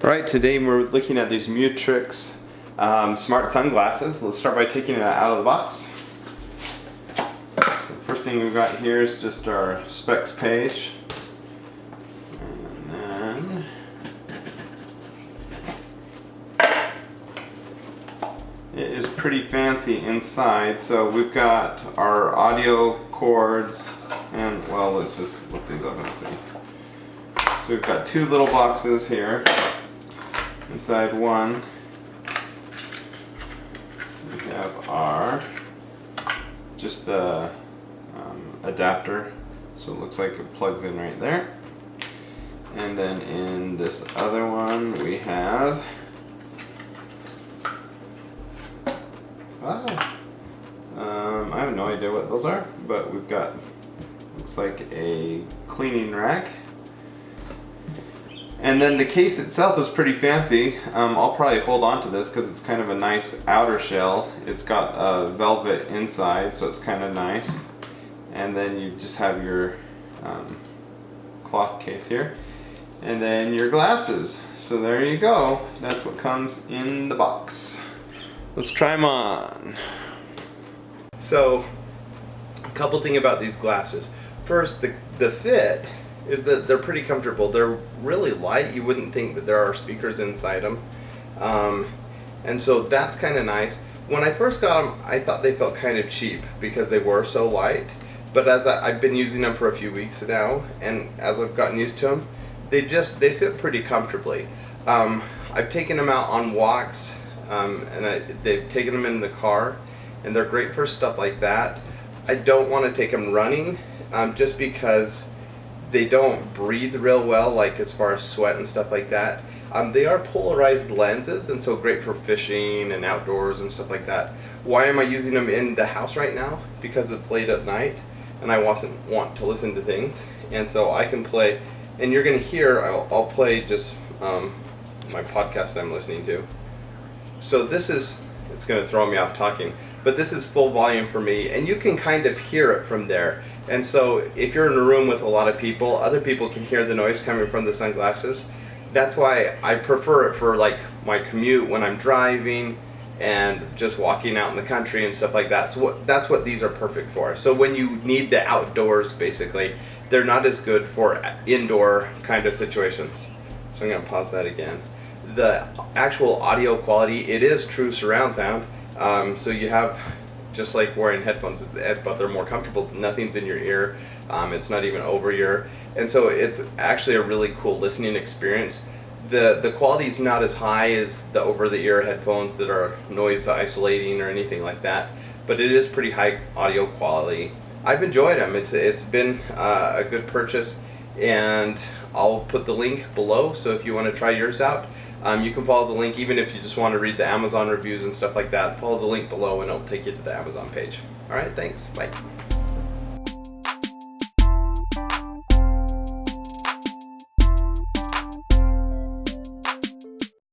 Alright, today we're looking at these Mutrics smart sunglasses. Let's start by taking it out of the box. So the first thing we've got here is just our specs page. And then it is pretty fancy inside. So we've got our audio cords and, well, let's just lift these up and see. So we've got two little boxes here. Inside one, we have our, just the adapter, so it looks like it plugs in right there. And then in this other one we have, I have no idea what those are, but we've got, looks like a cleaning rack. And then the case itself is pretty fancy. I'll probably hold on to this because it's kind of a nice outer shell. It's got a velvet inside, so it's kind of nice. And then you just have your cloth case here. And then your glasses. So there you go. That's what comes in the box. Let's try them on. So, a couple things about these glasses. First, the fit is that they're pretty comfortable. They're really light. You wouldn't think that there are speakers inside them. And so that's kind of nice. When I first got them, I thought they felt kind of cheap because they were so light. But as I've been using them for a few weeks now, and as I've gotten used to them, they fit pretty comfortably. I've taken them out on walks, and they've taken them in the car, and they're great for stuff like that. I don't want to take them running, just because they don't breathe real well, like as far as sweat and stuff like that. They are polarized lenses, and so great for fishing and outdoors and stuff like that. Why am I using them in the house right now? Because it's late at night and I want to listen to things, and so I can play, and you're gonna hear, I'll play just my podcast I'm listening to. So this is, it's gonna throw me off talking, but this is full volume for me, and you can kind of hear it from there. And so if you're in a room with a lot of people, other people can hear the noise coming from the sunglasses. That's why I prefer it for like my commute when I'm driving and just walking out in the country and stuff like that. So that's what these are perfect for. So when you need the outdoors, basically, they're not as good for indoor kind of situations. So I'm gonna pause that again. The actual audio quality, it is true surround sound. So you have, just like wearing headphones, but they're more comfortable. Nothing's in your ear. It's not even over ear. And so it's actually a really cool listening experience. The quality is not as high as the over-the-ear headphones that are noise isolating or anything like that, but it is pretty high audio quality. I've enjoyed them. It's been a good purchase, and I'll put the link below, so if you want to try yours out, you can follow the link. Even if you just want to read the Amazon reviews and stuff like that, follow the link below and it'll take you to the Amazon page. Alright, thanks. Bye.